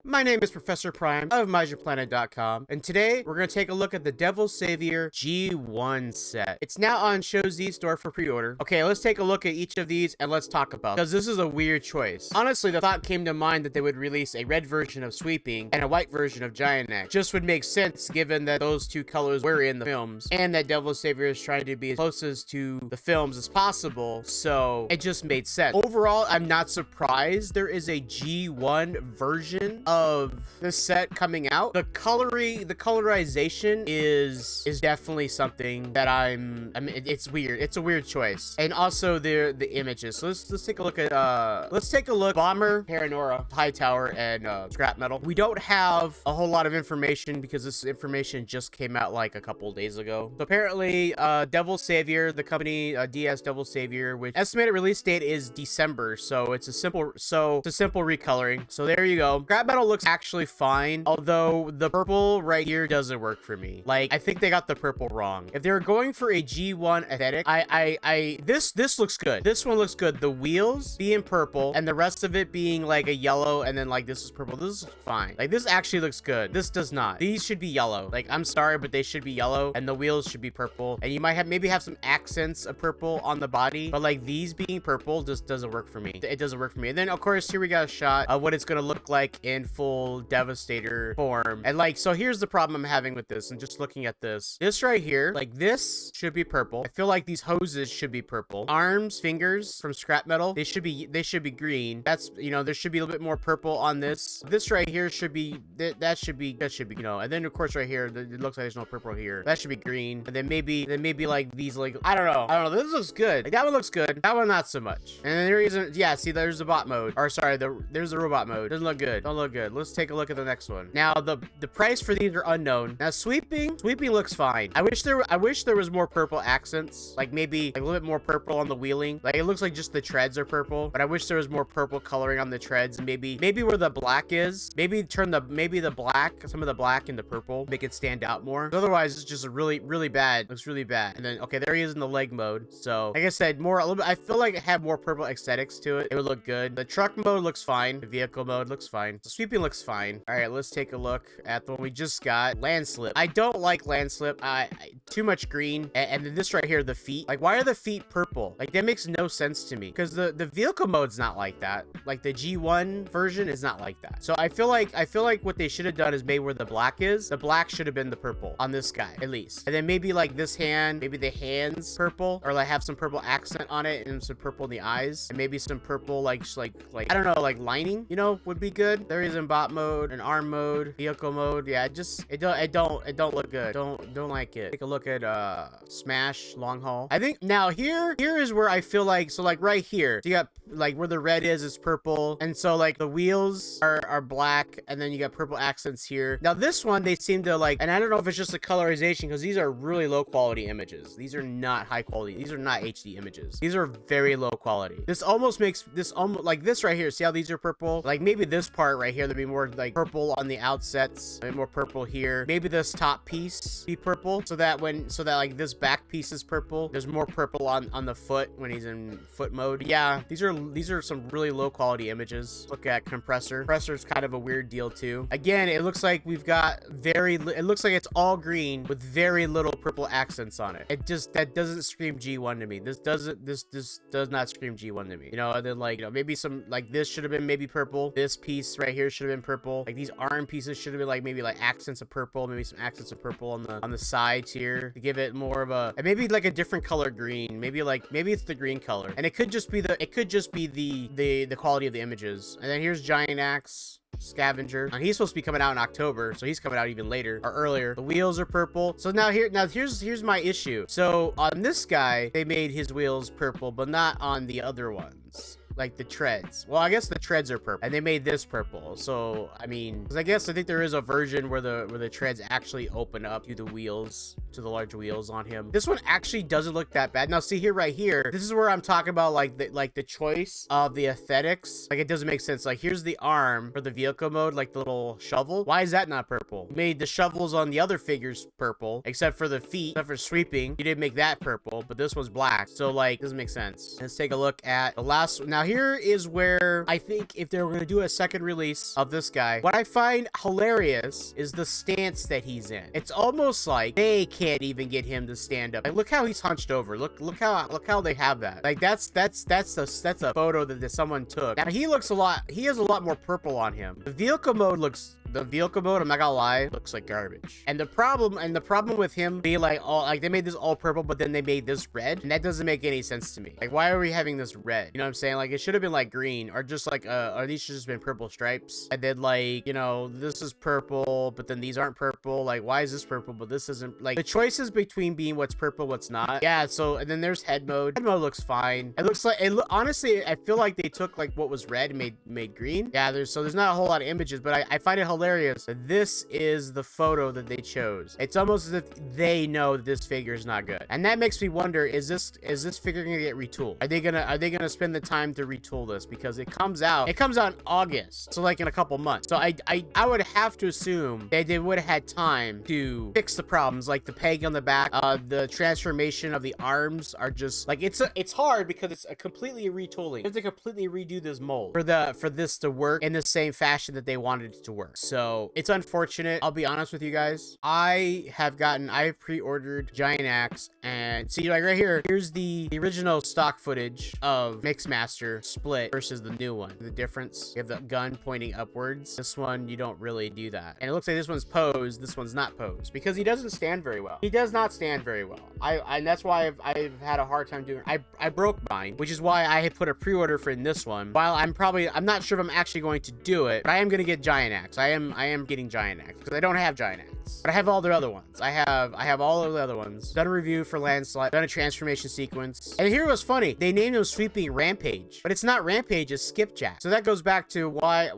My name is Professor Prime of MajorPlanet.com, and today we're going to take a look at the Devil's Saviour G1 set. It's now on Show Z store for pre-order. Okay, let's take a look at each of these and let's talk about it, because this is a weird choice. Honestly, the thought came to mind that they would release a red version of Sweeping and a white version of Giant Neck. Just would make sense given that those two colors were in the films, and that Devil's Saviour is trying to be as closest to the films as possible, so it just made sense. Overall, I'm not surprised there is a G1 version of this set coming out. The colorization is definitely something that I mean, it's weird. It's a weird choice. And also the images. So let's take a look at Bomber, Paranora, Hightower, and Scrap Metal. We don't have a whole lot of information because this information just came out like a couple days ago. So apparently, Devil's Saviour, the company DS Devil's Saviour, which estimated release date is December, so it's a simple recoloring. So there you go. Scrap Metal looks actually fine, although the purple right here doesn't work for me. Like, I think they got the purple wrong. If they were going for a G1 aesthetic, this looks good. This one looks good. The wheels being purple and the rest of it being like a yellow, and then like this is purple. This is fine. Like, this actually looks good. This does not. These should be yellow. Like, I'm sorry, but they should be yellow, and the wheels should be purple, and you might maybe have some accents of purple on the body, but like these being purple just doesn't work for me. It doesn't work for me. And then of course here we got a shot of what it's gonna look like in full Devastator form. And like, so here's the problem I'm having with this, and just looking at this right here, like this should be purple. I feel like these hoses should be purple. Arms, fingers from Scrap Metal, they should be green. That's, you know, there should be a little bit more purple on this. This right here should be that should be, you know. And then of course right here, it looks like there's no purple here. That should be green. And then maybe like these, like, I don't know. This looks good. Like, that one looks good. That one not so much. And then there isn't. Yeah, see, there's the bot mode. Or sorry, there's the robot mode. Doesn't look good. Don't look good. Let's take a look at the next one. Now the price for these are unknown. Now sweeping looks fine. I wish there was more purple accents. Like maybe like a little bit more purple on the wheeling. Like, it looks like just the treads are purple, but I wish there was more purple coloring on the treads. And maybe where the black is, maybe turn the black, some of the black into purple, make it stand out more. Otherwise, it's just a really bad. Looks really bad. And then okay, there he is in the leg mode. So like I said, I feel like it had more purple aesthetics to it. It would look good. The truck mode looks fine. The vehicle mode looks fine. The sweeping looks fine. All right, let's take a look at the one we just got. Landslip. I don't like Landslip. Too much green. And then this right here, the feet. Like, why are the feet purple? Like, that makes no sense to me, because the vehicle mode's not like that. Like, the G1 version is not like that. So I feel like what they should have done is made where the black is. The black should have been the purple on this guy, at least. And then maybe like this hand, maybe the hands purple, or like have some purple accent on it and some purple in the eyes, and maybe some purple like I don't know, like lining, you know, would be good. There is in bot mode and arm mode, vehicle mode. Yeah, it don't look good. Don't like it. Take a look at Smash Long Haul. I think now here is where I feel like, so like right here, so you got like where the red is purple, and so like the wheels are black, and then you got purple accents here. Now this one, they seem to like, and I don't know if it's just the colorization, because these are really low quality images. These are not high quality. These are not HD images. These are very low quality. This almost makes this almost like this right here. See how these are purple? Like maybe this part right here, there'd be more like purple on the outsets, maybe more purple here. Maybe this top piece be purple, so that like this back piece is purple. There's more purple on the foot when he's in foot mode. Yeah, these are some really low quality images. Look at compressor. Compressor's kind of a weird deal too. Again, it looks like we've got it looks like it's all green with very little purple accents on it. That doesn't scream G1 to me. This does not scream G1 to me. You know, and then like, you know, maybe some like this should have been maybe purple. This piece right here should have been purple. Like these arm pieces should have been like maybe like accents of purple, maybe some accents of purple on the sides here to give it more of a, and maybe like a different color green. Maybe it's the green color. And it could just be the quality of the images. And then here's Giant Axe Scavenger. He's supposed to be coming out in October, so he's coming out even later or earlier. The wheels are purple. So here's my issue. So on this guy, they made his wheels purple, but not on the other ones. Like the treads. Well, I guess the treads are purple, and they made this purple. So I mean, because I think there is a version where the treads actually open up to the wheels. to the large wheels on him. This one actually doesn't look that bad. Now see here, right here, this is where I'm talking about like the choice of the aesthetics. Like, it doesn't make sense. Like, here's the arm for the vehicle mode, like the little shovel. Why is that not purple? You made the shovels on the other figures purple, except for the feet, except for sweeping. You didn't make that purple, but this one's black. So like, doesn't make sense. Let's take a look at the last one. Now here is where I think if they were going to do a second release of this guy, what I find hilarious is the stance that he's in. It's almost like they can't even get him to stand up. Like, look how he's hunched over. Look how they have that. Like, that's a photo that someone took. Now he has a lot more purple on him. The vehicle mode, I'm not gonna lie, looks like garbage. And the problem with him being like, they made this all purple, but then they made this red, and that doesn't make any sense to me. Like, why are we having this red? You know what I'm saying? Like, it should have been like green, or just like or these should have just been purple stripes. And then, like, you know, this is purple, but then these aren't purple. Like, why is this purple, but this isn't? Like, the choices between being what's purple, what's not. Yeah, so, and then there's head mode. Head mode looks fine. It looks like, honestly, I feel like they took like what was red and made green. Yeah, there's not a whole lot of images, but I find it hilarious that this is the photo that they chose. It's almost as if they know that this figure is not good, and that makes me wonder: is this figure gonna get retooled? Are they gonna spend the time to retool this, because it comes out in August, so like in a couple months. So I would have to assume that they would have had time to fix the problems, like the peg on the back, the transformation of the arms are just like, it's hard because it's a completely retooling. You have to completely redo this mold for this to work in the same fashion that they wanted it to work. So it's unfortunate. I'll be honest with you guys. I've pre-ordered Giant Axe, and see, like right here, here's the original stock footage of Mixmaster Split versus the new one. The difference, you have the gun pointing upwards. This one, you don't really do that. And it looks like this one's posed, this one's not posed, because he doesn't stand very well. He does not stand very well. And that's why I've had a hard time doing it. I broke mine, which is why I had put a pre-order for in this one. While I'm not sure if I'm actually going to do it, but I am going to get Giant Axe. I am getting Giant Axe because I don't have Giant Axe, but I have all their other ones. I have all of the other ones. Done a review for Landslide, done a transformation sequence. And here was funny. They named him Sweeping Rampage, but it's not Rampage, it's Skipjack. So that goes back to why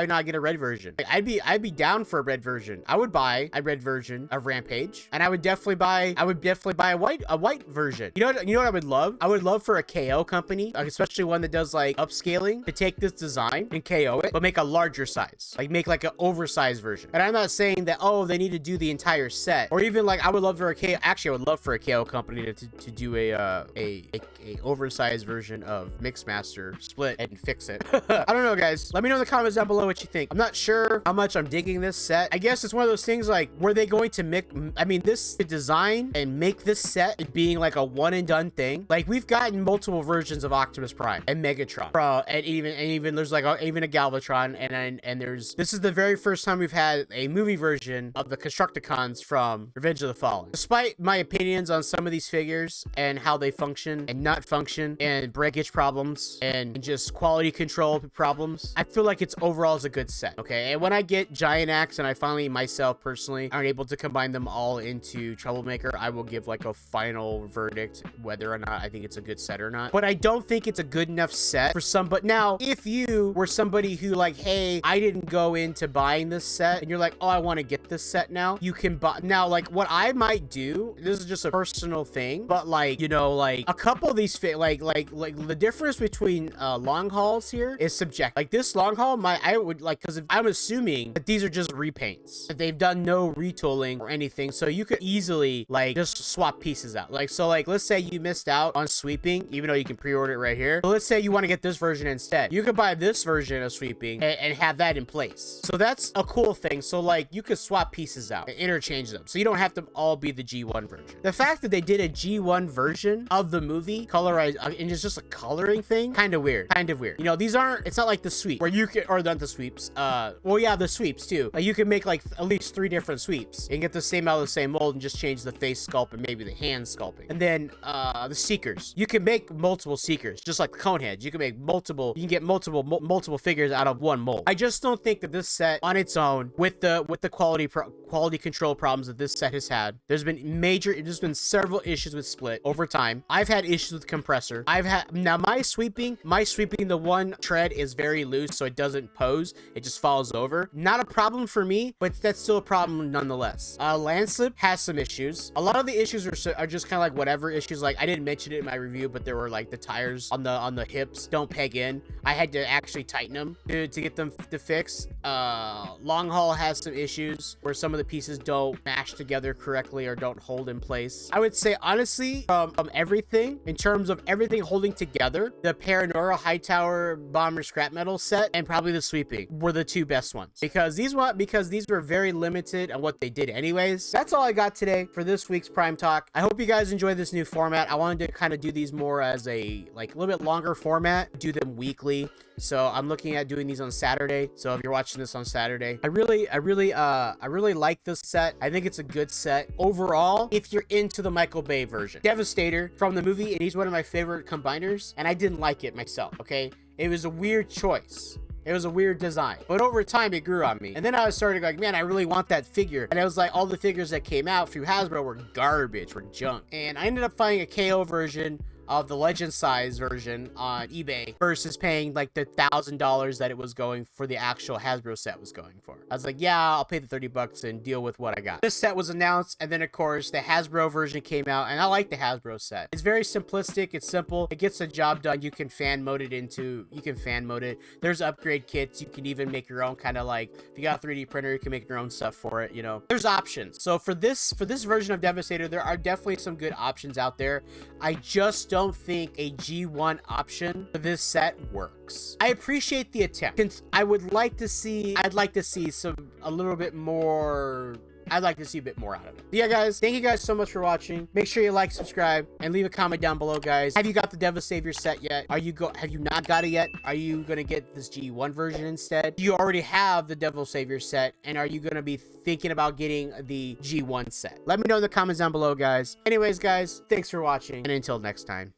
not get a red version? Like, I'd be down for a red version. I would buy a red version of Rampage, and I would definitely buy a white version. You know what I would love? I would love for a KO company, especially one that does like upscaling, to take this design and KO it, but make a larger size. Like, make like an oversized version. And I'm not saying that, oh, they need to do the entire set, or even like, I would love for a KO, actually I would love for a KO company to do a oversized version of Mixmaster Split and fix it. I don't know, guys. Let me know in the comments down below what you think. I'm not sure how much I'm digging this set. I guess it's one of those things, like, were they going to this design and make this set being like a one and done thing? Like, we've gotten multiple versions of Optimus Prime and Megatron, and even there's like even a Galvatron, and this is the very first time we've had a movie version of the Constructicons from Revenge of the Fallen. Despite my opinions on some of these figures and how they function and not function, and breakage problems and just quality control problems, I feel like it's overall is a good set. Okay, and when I get Giant Axe and I finally myself personally aren't able to combine them all into Troublemaker, I will give like a final verdict whether or not I think it's a good set or not. But I don't think it's a good enough set for some. But now, if you were somebody who like, hey, I didn't go into buying this set, and you're like, oh, I want to get this set now, you can buy now. Like, what I might do, this is just a personal thing, but like, you know, like a couple of these like the difference between long hauls here is subjective. Like, this long haul, I would like, because I'm assuming that these are just repaints, that they've done no retooling or anything, so you could easily like just swap pieces out. Like, so like, let's say you missed out on sweeping, even though you can pre-order it right here, but let's say you want to get this version instead, you could buy this version of sweeping and have that in place. So that's a cool thing. So like, you could swap pieces out and interchange them, so you don't have to all be the G1 version. The fact that they did a G1 version of the movie colorized, and it's just a coloring thing, kind of weird. You know, these aren't, it's not like the sweep where you can, or not the sweeps, well, yeah, the sweeps too. Like, you can make like at least 3 different sweeps and get the same out of the same mold and just change the face sculpt and maybe the hand sculpting. And then the Seekers, you can make multiple Seekers, just like the Coneheads. You can make multiple, you can get multiple figures out of one mold. I just don't think that this set on its own, with the quality quality control problems that this set has had. There's been several issues with split over time. I've had issues with compressor. Now my sweeping, the one tread is very loose, so it doesn't pose. It just falls over. Not a problem for me, but that's still a problem nonetheless. Landslip has some issues. A lot of the issues are just kind of like whatever issues. Like, I didn't mention it in my review, but there were like the tires on the hips don't peg in. I had to actually tighten them to get them to fix. Long haul has some issues where some of the pieces don't mash together correctly or don't hold in place. I would say honestly, from everything, in terms of everything holding together, the Paranora Hightower Bomber Scrap Metal set and probably the sweeping were the two best ones, because these were very limited on what they did anyways. That's all I got today for this week's Prime Talk. I hope you guys enjoy this new format. I wanted to kind of do these more as a little bit longer format, do them weekly. So I'm looking at doing these on Saturday. So if you're watching this on Saturday, I really like this set. I think it's a good set overall if you're into the Michael Bay version. Devastator from the movie, and he's one of my favorite combiners, and I didn't like it myself, okay? It was a weird choice. It was a weird design, but over time it grew on me. And then I was starting like, man, I really want that figure. And I was like, all the figures that came out through Hasbro were garbage, were junk. And I ended up finding a KO version of the legend size version on eBay versus paying like the $1,000 that it was going for the actual Hasbro set was going for. I was like, yeah, I'll pay the 30 bucks and deal with what I got. This set was announced, and then of course the Hasbro version came out, and I like the Hasbro set. It's very simplistic, it's simple, it gets the job done. You can fan mode it. There's upgrade kits. You can even make your own, kind of like, if you got a 3D printer, you can make your own stuff for it, you know. There's options. So for this version of Devastator, there are definitely some good options out there. I just don't think a G1 option for this set works. I appreciate the attempt. I'd like to see a bit more out of it. But yeah, guys, thank you guys so much for watching. Make sure you like, subscribe, and leave a comment down below, guys. Have you got the Devil Savior set yet? Have you not got it yet? Are you gonna get this G1 version instead? Do you already have the Devil Savior set, and are you gonna be thinking about getting the G1 set? Let me know in the comments down below, guys. Anyways, guys, thanks for watching, and until next time.